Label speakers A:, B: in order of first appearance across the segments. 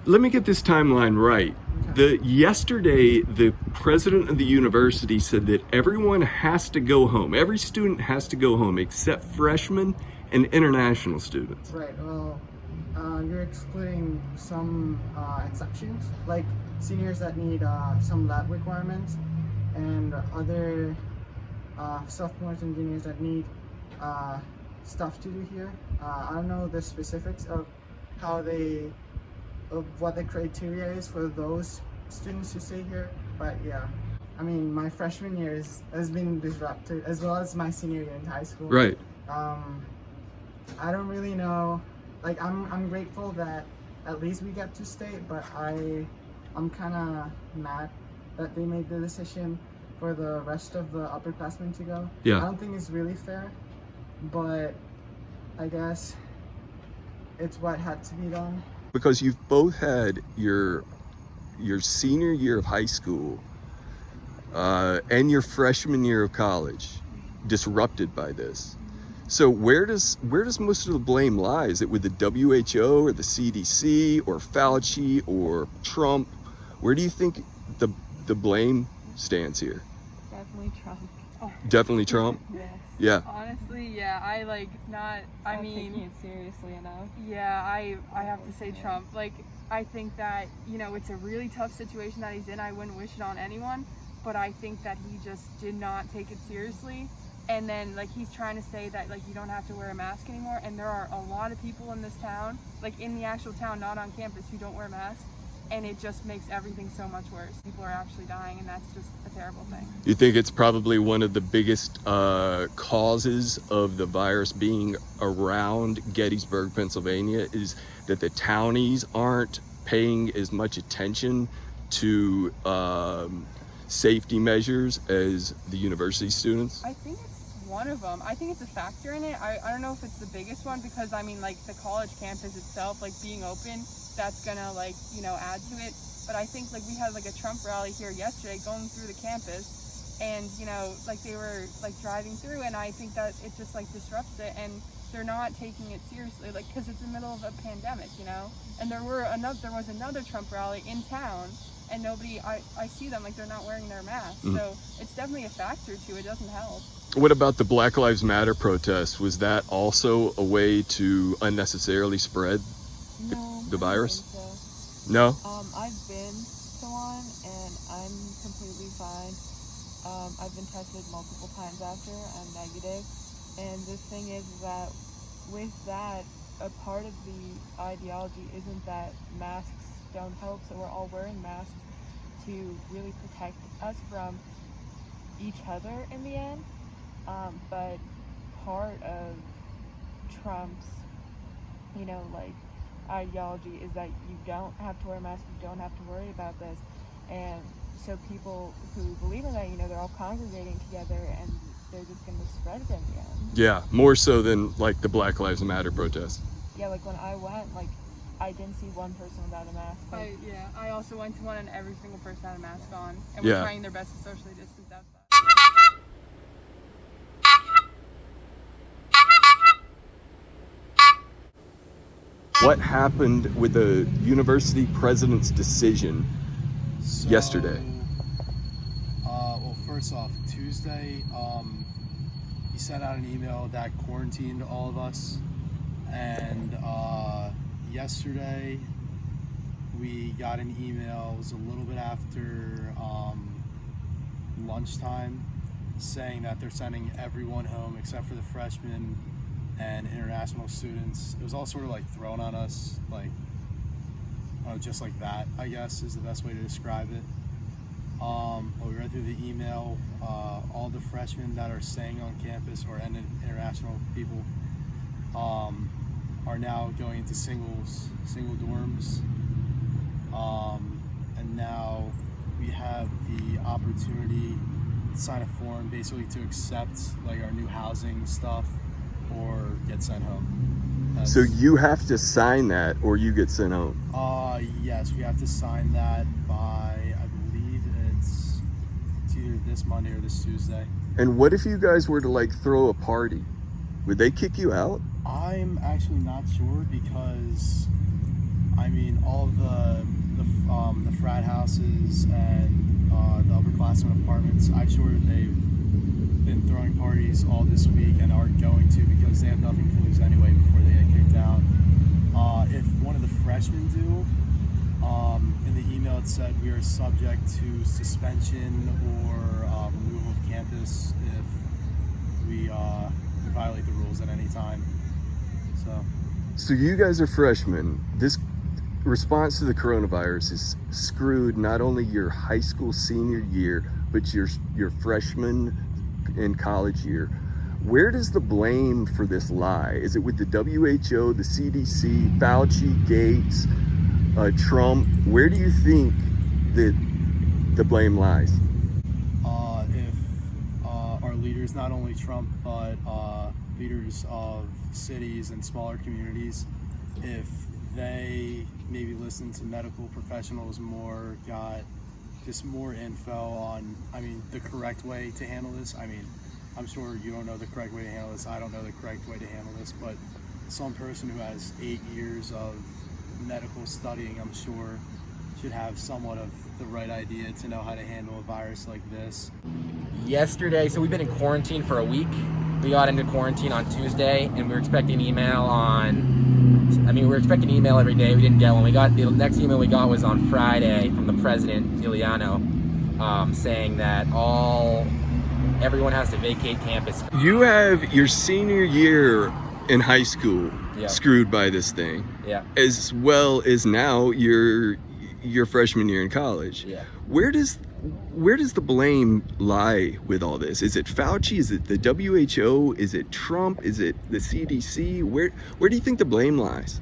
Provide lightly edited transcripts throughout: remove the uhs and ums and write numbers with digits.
A: let me get this timeline right. Yesterday, the president of the university said that everyone has to go home. Every student has to go home except freshmen and international students.
B: Right. Well, you're excluding some exceptions, like seniors that need some lab requirements, and other sophomores and juniors that need stuff to do here. I don't know the specifics of what the criteria is for those students to stay here, but yeah. I mean, my freshman year has been disrupted, as well as my senior year in high school.
A: Right.
B: I don't really know. Like, I'm grateful that at least we get to stay, but I'm kind of mad that they made the decision for the rest of the upperclassmen to go.
A: Yeah.
B: I don't think it's really fair, but I guess it's what had to be done.
A: Because you've both had your senior year of high school and your freshman year of college disrupted by this. So where does most of the blame lie? Is it with the WHO or the CDC or Fauci or Trump? Where do you think the blame stands here?
C: Definitely Trump. Oh.
A: Definitely Trump?
C: Yes.
A: Yeah.
D: Honestly, yeah, I mean,
C: taking it seriously enough.
D: yeah, I have to say Trump. Like, I think that, you know, it's a really tough situation that he's in. I wouldn't wish it on anyone, but I think that he just did not take it seriously. And then, like, he's trying to say that, like, you don't have to wear a mask anymore. And there are a lot of people in this town, like, in the actual town, not on campus, who don't wear masks. And it just makes everything so much worse. People are actually dying, and that's just a terrible thing.
A: You think it's probably one of the biggest causes of the virus being around Gettysburg, Pennsylvania, is that the townies aren't paying as much attention to safety measures as the university students?
D: I think it's one of them. I think it's a factor in it. I don't know if it's the biggest one, because I mean, like, the college campus itself, like, being open, that's gonna, like, you know, add to it. But I think, like, we had like a Trump rally here yesterday going through the campus, and, you know, like, they were like driving through, and I think that it just like disrupts it, and they're not taking it seriously, like, because it's the middle of a pandemic, you know. And there was another Trump rally in town, and nobody, I see them, like, they're not wearing their masks. So it's definitely a factor too. It doesn't help.
A: What about the Black Lives Matter protests? Was that also a way to unnecessarily spread the virus?
C: I don't think so.
A: No?
C: I've been to one, and I'm completely fine. I've been tested multiple times after. I'm negative. And the thing is that with that, a part of the ideology isn't that masks don't help, so we're all wearing masks to really protect us from each other in the end. But part of Trump's, you know, like, ideology is that you don't have to wear a mask, you don't have to worry about this. And so people who believe in that, you know, they're all congregating together, and they're just going to spread it in the end.
A: Yeah, more so than like the Black Lives Matter protests.
C: Yeah, like when I went, like, I didn't see one person without a mask. Like,
D: I also went to one, and every single person had a mask on, and
A: Yeah.
D: we're trying their best to socially distance outside.
A: What happened with the university president's decision yesterday?
E: Well, first off, Tuesday, he sent out an email that quarantined all of us, and yesterday we got an email, it was a little bit after lunchtime, saying that they're sending everyone home except for the freshmen and international students. It was all sort of like thrown on us, like, just like that, I guess is the best way to describe it. We read through the email. All the freshmen that are staying on campus, or international people, are now going into single dorms. And now we have the opportunity to sign a form basically to accept, like, our new housing stuff or get sent home.
A: So you have to sign that or you get sent home?
E: Yes, we have to sign that by, I believe it's either this Monday or this Tuesday.
A: And what if you guys were to, like, throw a party? Would they kick you out?
E: I'm actually not sure, because I mean, all of the frat houses and the upperclassmen apartments, I'm sure they've been throwing parties all this week and are going to, because they have nothing to lose anyway before they get kicked out. If one of the freshmen do, in the email it said we are subject to suspension or removal of campus if we violate the rules at any time.
A: So you guys are freshmen. This response to the coronavirus has screwed not only your high school senior year, but your freshman and college year. Where does the blame for this lie? Is it with the WHO, the CDC, Fauci, Gates, Trump? Where do you think that the blame lies?
E: If our leaders, not only Trump, but leaders of cities and smaller communities, if they maybe listened to medical professionals more, got just more info on, I mean, the correct way to handle this. I mean, I'm sure you don't know the correct way to handle this. I don't know the correct way to handle this, but some person who has 8 years of medical studying, I'm sure, should have somewhat of the right idea to know how to handle a virus like this.
F: Yesterday, so we've been in quarantine for a week. We got into quarantine on Tuesday, and we were expecting email every day. We didn't get one. The next email we got was on Friday from the president, Giuliano, saying that everyone has to vacate campus.
A: You have your senior year in high school
F: Yeah.
A: screwed by this thing,
F: Yeah,
A: as well as now your freshman year in college.
F: yeah.
A: Where does the blame lie with all this? Is it Fauci? Is it the WHO? Is it Trump? Is it the CDC? Where do you think the blame lies?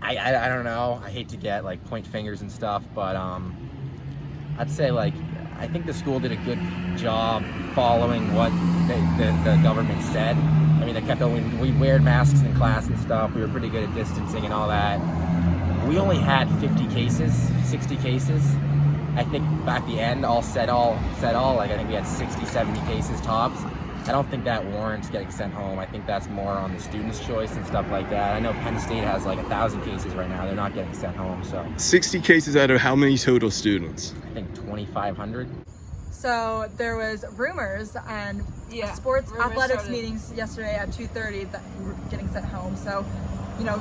F: I don't know. I hate to get point fingers and stuff, but I'd say I think the school did a good job following what the government said. I mean, they kept we wear masks in class and stuff. We were pretty good at distancing and all that. We only had 50 cases, 60 cases. I think at the end, I think we had 60, 70 cases tops. I don't think that warrants getting sent home. I think that's more on the students' choice and stuff like that. I know Penn State has 1,000 cases right now. They're not getting sent home, so
A: 60 cases out of how many total students?
F: I think 2,500.
G: So there was rumors and
C: Yeah,
G: sports
C: rumors
G: athletics
C: started.
G: meetings yesterday at 2:30 that were getting sent home. So,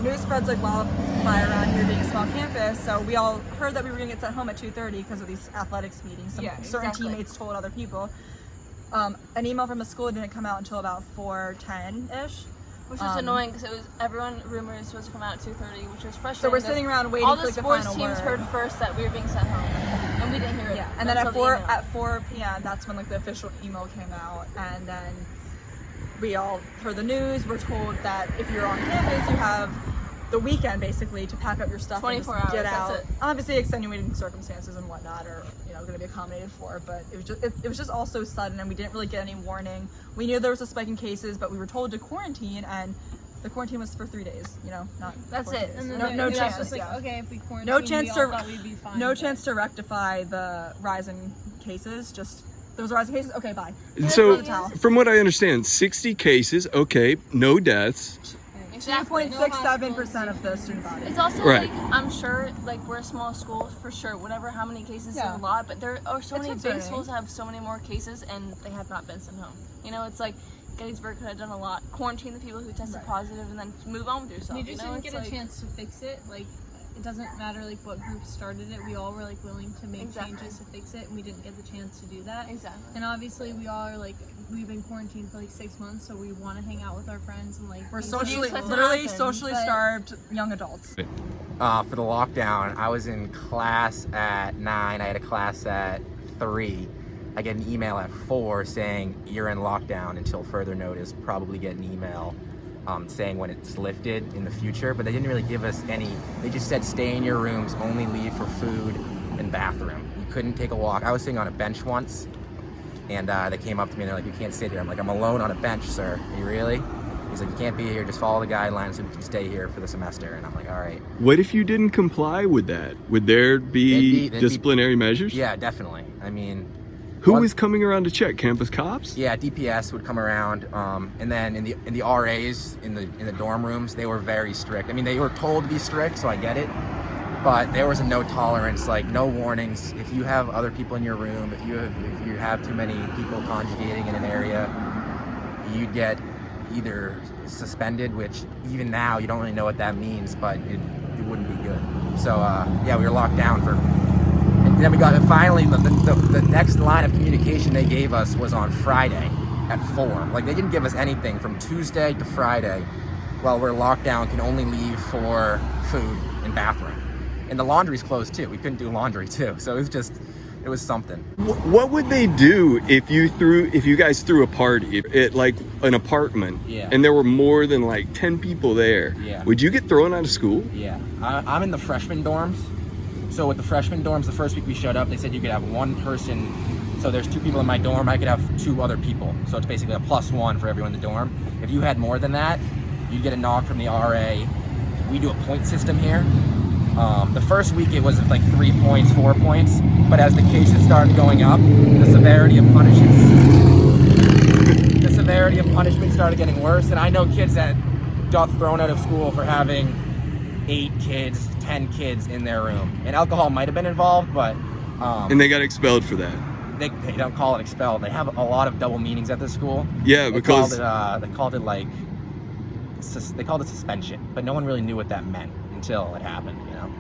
G: news spreads like wildfire around here being a small campus. So we all heard that we were gonna get sent home at 2:30 because of these athletics meetings.
C: Yeah,
G: Certain
C: exactly.
G: teammates told other people. An email from the school didn't come out until about 4:10-ish.
H: Which was annoying because it was rumors was supposed to come out at 2:30, which was frustrating.
G: So we're sitting around waiting
H: all
G: for
H: the
G: the
H: sports
G: final
H: teams
G: word.
H: heard first that we were being sent home, and we didn't hear it.
G: Yeah, and then at
H: until the email.
G: 4 p.m. that's when the official email came out, and then we all heard the news. We're told that if you're on campus, you have the weekend basically to pack up your stuff
H: 24
G: and just get
H: hours,
G: out.
H: that's it.
G: Obviously, extenuating circumstances and whatnot are going to be accommodated for, but it was just all so sudden, and we didn't really get any warning. We knew there was a spike in cases, but we were told to quarantine, and the quarantine was for 3 days. Not
H: That's
G: 14
H: it.
G: days.
H: And then
G: No,
H: they-
G: no
H: they
G: chance.
H: just
G: Yeah.
I: Okay, if we quarantine,
G: No chance
I: we
G: to
I: all thought we'd be fine.
G: no
I: but-
G: chance to rectify the rise in cases. Just there was a rise in cases. Okay, bye.
A: And so,
G: Towel.
A: from what I understand, 60 cases, okay, no deaths.
H: Exactly.
G: 2.67% of the student body.
H: It's also
A: Right.
H: I'm sure we're a small school for sure. Whatever, how many cases is a lot, but there are so
G: It's
H: many big
G: concerning.
H: schools that have so many more cases and they have not been sent home. It's like Gettysburg could have done a lot. Quarantine the people who tested positive and then move on with yourself.
I: We just didn't
H: It's
I: get a chance to fix it. It doesn't matter what group started it. We all were willing to make
H: Exactly.
I: changes to fix it, and we didn't get the chance to do that.
H: Exactly.
I: And obviously, we all are we've been quarantined for 6 months, so we want to hang out with our friends and
G: We're
I: be
G: socially,
H: expect to
G: literally
H: happen?
G: socially
I: But-
G: starved young adults.
F: For the lockdown, I was in class at 9. I had a class at 3. I get an email at 4 saying you're in lockdown until further notice. Probably get an email saying when it's lifted in the future, but they didn't really give us any. They just said stay in your rooms, only leave for food and bathroom. You couldn't take a walk. I was sitting on a bench once, and they came up to me and they're like, "You can't sit here." I'm like, "I'm alone on a bench, sir." Are you really? He's like, "You can't be here. Just follow the guidelines so we can stay here for the semester." And I'm like, "All right."
A: What if you didn't comply with that? Would there be
F: They'd be-
A: disciplinary measures?
F: Yeah, definitely. I mean,
A: Who was coming around to check? Campus cops?
F: Yeah, DPS would come around, and then in the RAs in the dorm rooms, they were very strict. I mean, they were told to be strict, so I get it, but there was a no tolerance, like no warnings. If you have other people in your room, if you have too many people congregating in an area, you'd get either suspended, which even now you don't really know what that means, but it wouldn't be good. So yeah, we were locked down for. And then we got finally the next line of communication they gave us was on Friday at 4. Like they didn't give us anything from Tuesday to Friday while we're locked down, can only leave for food and bathroom. And the laundry's closed too. We couldn't do laundry too. So it was something.
A: What would they do if you guys threw a party at like an apartment,
F: Yeah.
A: and there were more than like 10 people there?
F: Yeah.
A: Would you get thrown out of school?
F: Yeah, I'm in the freshman dorms. So with the freshman dorms, the first week we showed up, they said you could have one person. So there's 2 people in my dorm, I could have 2 other people. So it's basically a +1 for everyone in the dorm. If you had more than that, you'd get a knock from the RA. We do a point system here. The first week it was like 3 points, 4 points, but as the cases started going up, the severity of punishment started getting worse. And I know kids that got thrown out of school for having 8 kids, 10 kids in their room, and alcohol might have been involved, but
A: And they got expelled for that.
F: they don't call it expelled. They have a lot of double meanings at this school.
A: Yeah, because
F: they called it suspension, but no one really knew what that meant until it happened, you know.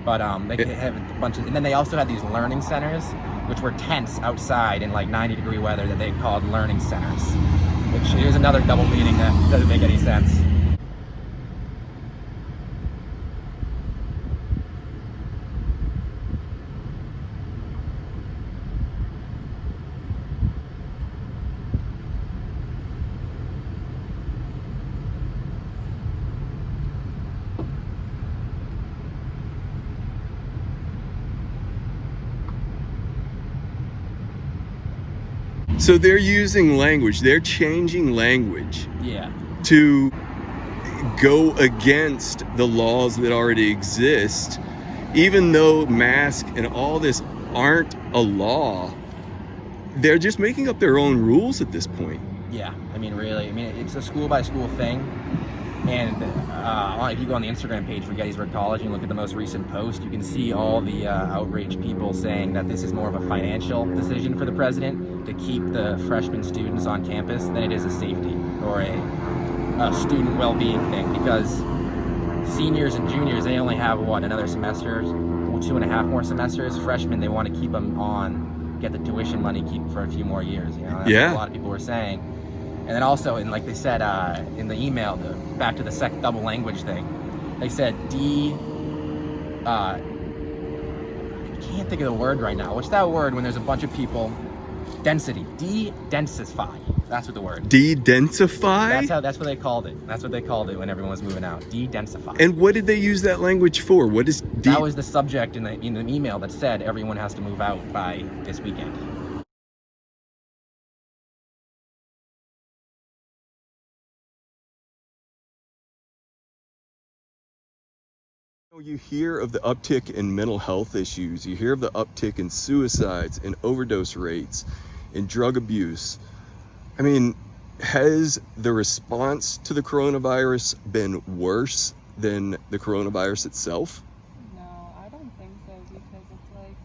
F: But they have a bunch of, and then they also had these learning centers, which were tents outside in like 90-degree weather that they called learning centers, which here's another double meaning that doesn't make any sense.
A: so they're using language, they're changing language
F: Yeah.
A: to go against the laws that already exist, even though masks and all this aren't a law. They're just making up their own rules at this point.
F: Yeah, I mean, really, it's a school by school thing. And if you go on the Instagram page for Gettysburg College and look at the most recent post, you can see all the outraged people saying that this is more of a financial decision for the president to keep the freshman students on campus than it is a safety or a student well-being thing, because seniors and juniors, they only have another semester, 2.5 more semesters. Freshmen, they want to keep them on, get the tuition money, keep for a few more years. You know, that's what a lot of people were saying. And then also, and like they said in the email, back to the double language thing, they said I can't think of the word right now. What's that word when there's a bunch of people? Density. De-densify. That's what the word.
A: De-densify?
F: That's what they called it. That's what they called it when everyone was moving out. De-densify.
A: And what did they use that language for? What is
F: that was the subject in the email that said everyone has to move out by this weekend.
A: You hear of the uptick in mental health issues, you hear of the uptick in suicides and overdose rates and drug abuse. I mean, has the response to the coronavirus been worse than the coronavirus itself?
C: No, I don't think so, because it's like,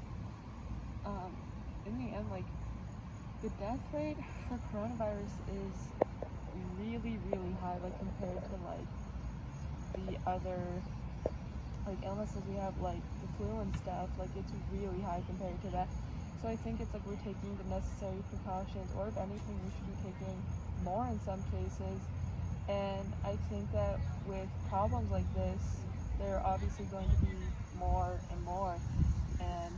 C: in the end, like, the death rate for coronavirus is really, really high, like, compared to, like, the other, like, illnesses we have, like the flu and stuff. Like, it's really high compared to that. So I think it's like we're taking the necessary precautions, or if anything, we should be taking more in some cases. And I think that with problems like this, there are obviously going to be more and more. And,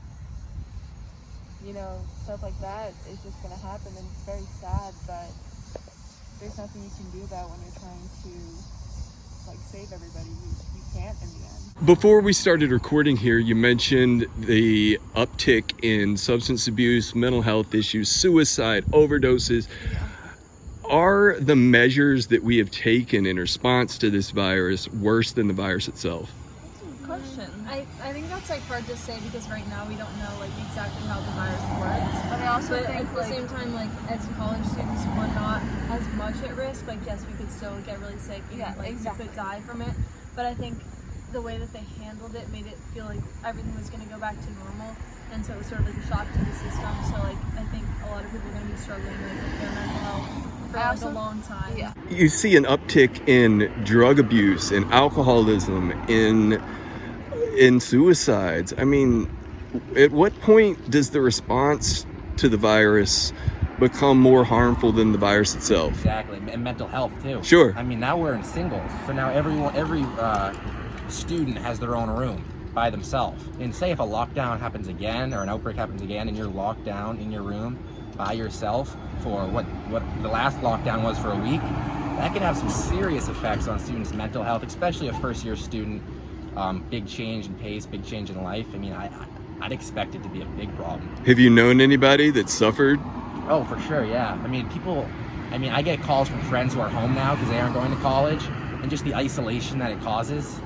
C: you know, stuff like that is just going to happen, and it's very sad, but there's nothing you can do about when you're trying to, like, save everybody. You can't in the end.
A: Before we started recording here, you mentioned the uptick in substance abuse, mental health issues, suicide, overdoses. Are the measures that we have taken in response to this virus worse than the virus itself?
G: That's a good question.
H: protection.
I: I think that's like hard to say because right now we don't know like exactly how the virus works.
H: But I also
I: But
H: think
I: at the same time, like as college students, we're not as much at risk. Like yes, we could still get really sick and
H: Yeah,
I: like
H: exactly.
I: we could die from it. But I think the way that they handled it made it feel like everything was going to go back to normal, and so it was sort of like a shock to the system. So like I think a lot of people are going to be struggling like with their mental health for like a long time.
H: Yeah.
A: You see an uptick in drug abuse and alcoholism, in suicides. I mean, at what point does the response to the virus become more harmful than the virus itself?
F: Exactly, and mental health too.
A: Sure.
F: I mean, now we're in singles, so now every student has their own room by themselves. And say if a lockdown happens again or an outbreak happens again, and you're locked down in your room by yourself for what the last lockdown was for a week, that can have some serious effects on students' mental health, especially a first-year student. Big change in pace, big change in life. I mean, I'd expect it to be a big problem.
A: Have you known anybody that suffered?
F: Oh, for sure, yeah. I get calls from friends who are home now because they aren't going to college, and just the isolation that it causes.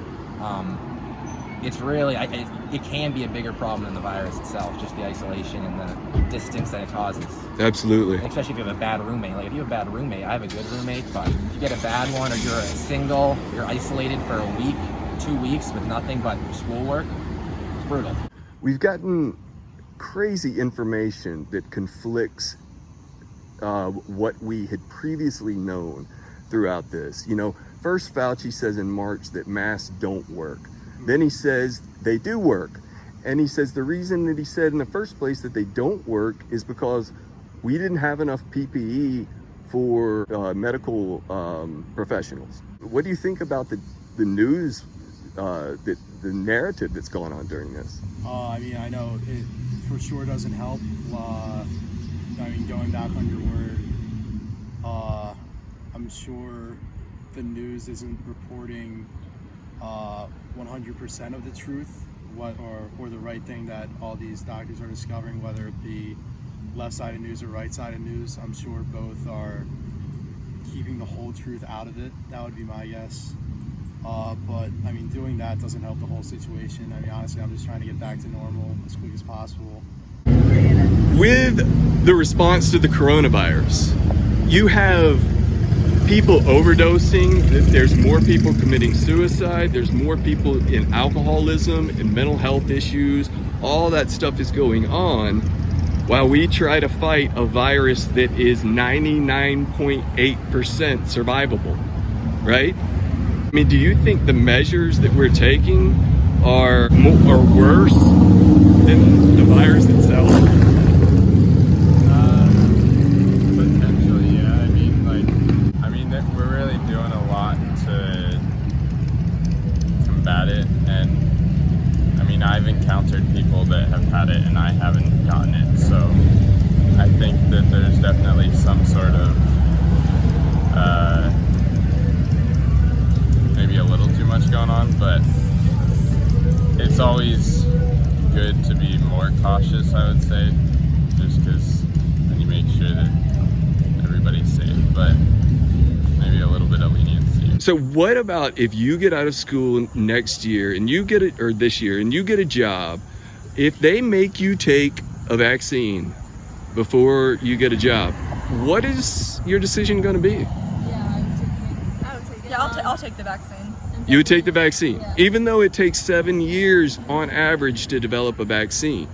F: It's really, it can be a bigger problem than the virus itself, just the isolation and the distance that it causes.
A: Absolutely.
F: Especially if you have a bad roommate. Like if you have a bad roommate, I have a good roommate, but if you get a bad one or you're single, you're isolated for a week, 2 weeks with nothing but schoolwork, it's brutal.
A: We've gotten crazy information that conflicts what we had previously known throughout this. You know, first Fauci says in March that masks don't work. Then he says they do work. And he says the reason that he said in the first place that they don't work is because we didn't have enough PPE for medical professionals. What do you think about the news, the narrative that's going on during this?
E: I mean, I know it for sure doesn't help. Going back on your word, I'm sure the news isn't reporting 100% of the truth, or the right thing that all these doctors are discovering, whether it be left-sided news or right-sided news. I'm sure both are keeping the whole truth out of it. That would be my guess. But I mean, doing that doesn't help the whole situation. I mean, honestly, I'm just trying to get back to normal as quick as possible.
A: With the response to the coronavirus, you have people overdosing, there's more people committing suicide, there's more people in alcoholism and mental health issues. All that stuff is going on while we try to fight a virus that is 99.8% survivable, right? I mean, do you think the measures that we're taking are worse than the virus itself?
J: Potentially, yeah. We're really doing a lot to combat it, and I mean, I've encountered people that have had it and I haven't gotten it, so I think that there's definitely some sort of maybe a little too much going on, but it's always good to be more cautious, I would say, just because then you make sure that everybody's safe, but maybe a little bit of leniency.
A: So what about if you get out of school next year and you get it, or this year, and you get a job, if they make you take a vaccine before you get a job, what is your decision going to be?
G: I'll take the vaccine.
A: You would take the vaccine,
G: Yeah.
A: even though it takes 7 years on average to develop a vaccine.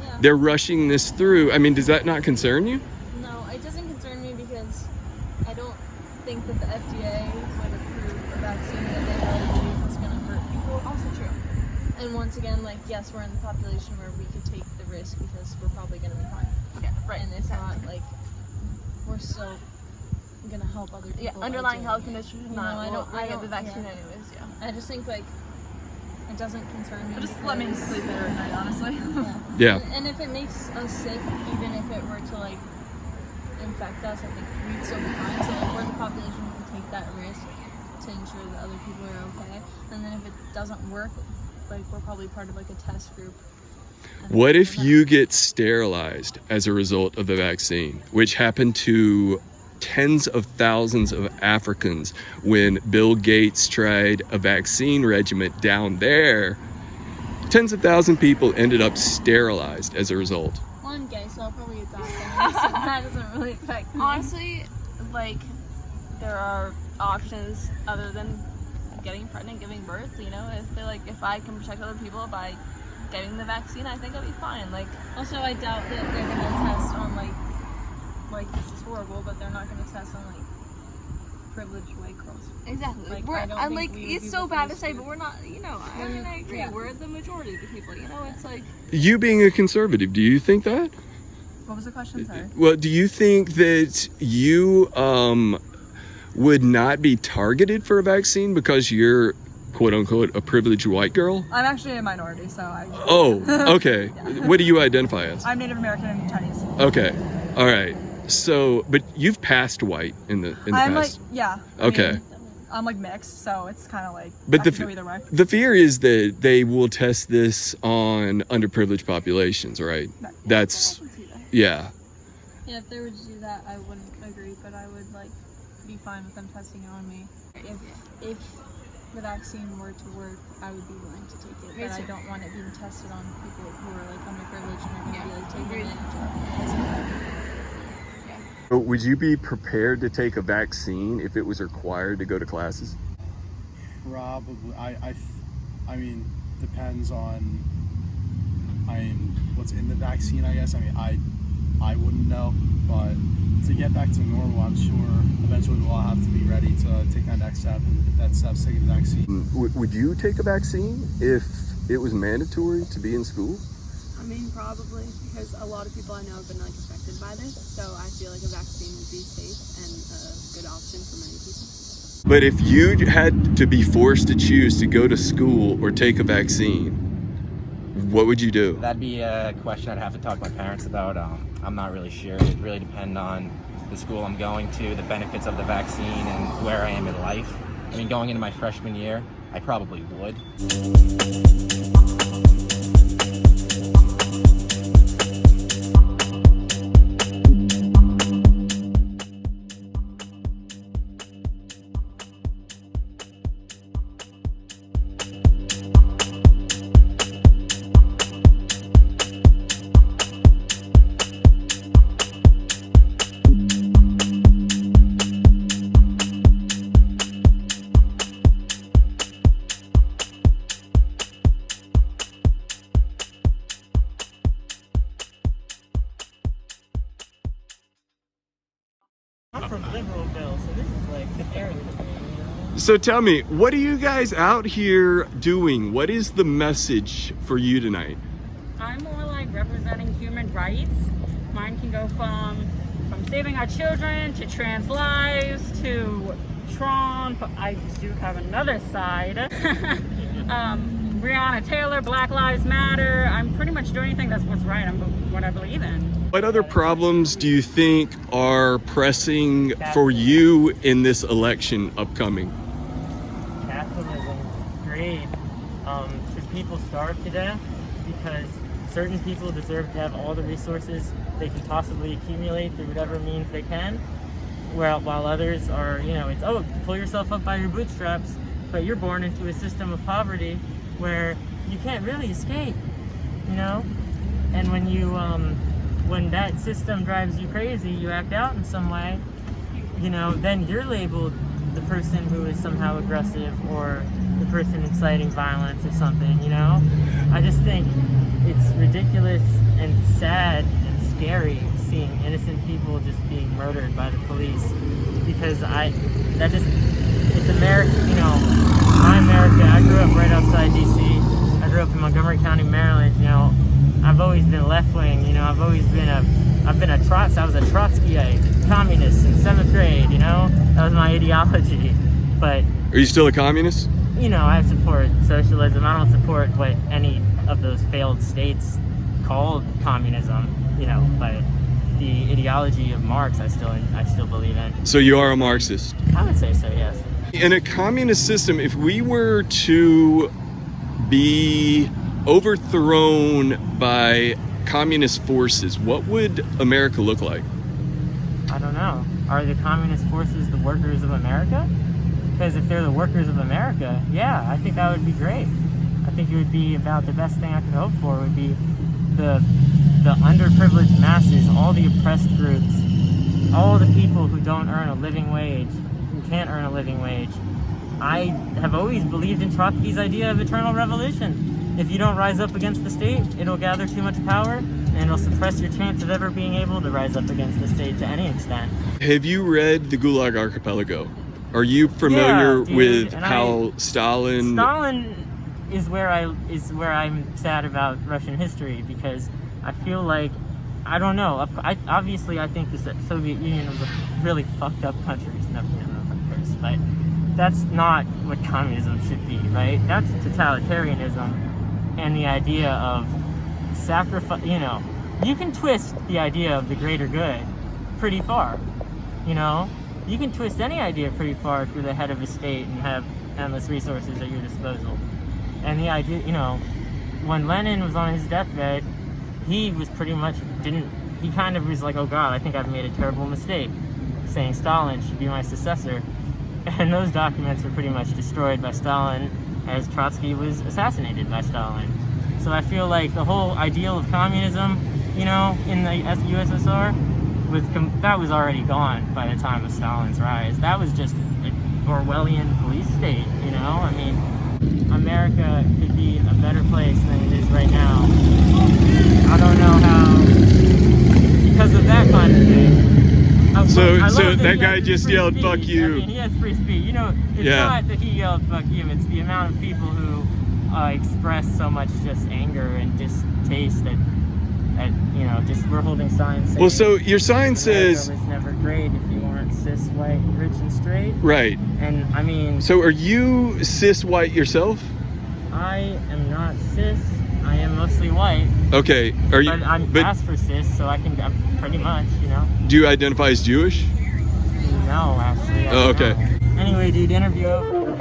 I: Yeah.
A: They're rushing this through. I mean, does that not concern you?
I: No, it doesn't concern me because I don't think that the FDA would approve a vaccine that they really believe is going to hurt people. Also true. And once again, like, yes, we're in the population where we could take the risk because we're probably going to be fine.
H: Yeah, right.
I: And if not, like, we're still going to help other people.
H: Yeah,
I: by
H: underlying
I: doing
H: health
I: it.
H: conditions.
I: You know, I don't
H: get the vaccine
I: yeah.
H: anyways. Yeah.
I: I just think, like, it doesn't concern me.
G: But just let me
I: because-
G: sleep better at night, honestly.
A: Yeah.
I: And if it makes us sick, even if it were to like infect us, I think we'd still be fine. So like we're the population who can take that risk to ensure that other people are okay. And then if it doesn't work, like we're probably part of like a test group.
A: What if you get sterilized as a result of the vaccine, which happened to tens of thousands of Africans when Bill Gates tried a vaccine regimen down there Tens of thousands of people ended up sterilized as a result.
I: Well, I'm gay, so I'll probably adopt anyway, so that doesn't really affect me.
H: Honestly, like, there are options other than getting pregnant, giving birth, you know? If I can protect other people by getting the vaccine, I think I'll be fine. Like,
I: Also, I doubt that they're gonna test on like this is horrible, but they're not gonna test on like privileged white girls.
H: exactly.
I: Like,
H: We're,
I: I don't
H: I'm
I: think
H: like,
I: we would
H: it's
I: be
H: so
I: the
H: bad to
I: first
H: say,
I: to-
H: but we're not, you know, I mean, I agree.
I: Yeah.
H: We're the majority of the people, you know? It's like,
A: You being a conservative, do you think that?
G: What was the question? Sorry.
A: Well, do you think that you would not be targeted for a vaccine because you're quote unquote a privileged white girl?
G: I'm actually a minority, so I.
A: Oh, okay. What do you identify as?
G: I'm Native American and Chinese.
A: Okay. All right. So, but you've passed white in the
G: I'm
A: past.
G: like, yeah. I
A: Okay.
G: mean, I'm like mixed, so it's kind of like.
A: But
G: I
A: the
G: could go either way.
A: the fear is that they will test this on underprivileged populations, right? That's yeah.
I: Yeah, if they were to do that, I wouldn't agree, but I would like be fine with them testing it on me. If the vaccine were to work, I would be willing to take it,
H: Me
I: but I
H: too.
I: don't want it being tested on people who are like underprivileged and are going to be like taking advantage of it.
A: But would you be prepared to take a vaccine if it was required to go to classes?
E: Probably. I mean, depends on. What's in the vaccine, I guess. I mean, I wouldn't know, but to get back to normal, I'm sure eventually we'll all have to be ready to take that next step, and if that step's taking the vaccine.
A: Would you take a vaccine if it was mandatory to be in school?
K: I mean, probably, because a lot of people I know have been like affected by this, so I feel like a vaccine would be safe and a good option for many people.
A: But if you had to be forced to choose to go to school or take a vaccine, what would you do?
F: That'd be a question I'd have to talk to my parents about. I'm not really sure. It really depend on the school I'm going to, the benefits of the vaccine, and where I am in life. I mean, going into my freshman year, I probably would.
L: I'm from Liberalville, so this is like the area.
A: So tell me, what are you guys out here doing? What is the message for you tonight?
M: I'm more like representing human rights. Mine can go from saving our children to trans lives to Trump. I do have another side. Breonna Taylor, Black Lives Matter. I'm pretty much doing anything that's what's right. I'm what I believe in.
A: What other problems do you think are pressing for you in this election upcoming?
L: Capitalism, greed. Should people starve to death? Because certain people deserve to have all the resources they can possibly accumulate through whatever means they can. While others are, it's, oh, pull yourself up by your bootstraps, but you're born into a system of poverty where you can't really escape, And when when that system drives you crazy, you act out in some way, then you're labeled the person who is somehow aggressive or the person inciting violence or something, I just think it's ridiculous and sad and scary seeing innocent people just being murdered by the police, because it's America, my America. I grew up right outside DC. I grew up in Montgomery County, Maryland. I've always been left-wing. I've been a Trotsky. I was a Trotskyite, communist in 7th grade. That was my ideology. But
A: Are you still a communist?
L: I support socialism. I don't support what any of those failed states called communism. But the ideology of Marx, I still believe in.
A: So you are a Marxist?
L: I would say so, yes.
A: In a communist system, if we were to be overthrown by communist forces, what would America look like?
L: I don't know. Are the communist forces the workers of America? Because if they're the workers of America, yeah, I think that would be great. I think it would be about the best thing I could hope for would be the underprivileged masses, all the oppressed groups, all the people who don't earn a living wage, who can't earn a living wage. I have always believed in Trotsky's idea of eternal revolution. If you don't rise up against the state, it'll gather too much power, and it'll suppress your chance of ever being able to rise up against the state to any extent.
A: Have you read the Gulag Archipelago? Are you familiar
L: Yeah,
A: with
L: dude,
A: how Stalin
L: is where I'm sad about Russian history, because I feel like, I don't know, obviously I think the Soviet Union was a really fucked up country, but that's not what communism should be, right? That's totalitarianism and the idea of sacrifice. You know, you can twist the idea of the greater good pretty far, you know? You can twist any idea pretty far if you're the head of a state and have endless resources at your disposal. And the idea, you know, when Lenin was on his deathbed, he was pretty much he kind of was like, oh God, I think I've made a terrible mistake, saying Stalin should be my successor. And those documents were pretty much destroyed by Stalin as Trotsky was assassinated by Stalin. So I feel like the whole ideal of communism, you know, in the USSR, that was already gone by the time of Stalin's rise. That was just an Orwellian police state, you know? I mean, America could be a better place than it is right now. I don't know how, because of that kind of thing.
A: So
L: that
A: that guy just yelled,
L: speech.
A: fuck you.
L: I mean, he has free speech. You know, it's not that he yelled, fuck you, it's the amount of people who express so much just anger and distaste at you know, just we're holding signs saying,
A: well, so your sign says
L: it was never great if you weren't cis, white, rich, and straight.
A: Right.
L: And I mean,
A: so are you cis white yourself?
L: I am not cis. I am mostly white.
A: Okay. Are you?
L: But I'm asked for cis, so I'm pretty much, you know.
A: Do you identify as Jewish?
L: No, actually.
A: Oh, okay.
L: Know. Anyway, dude, interview over.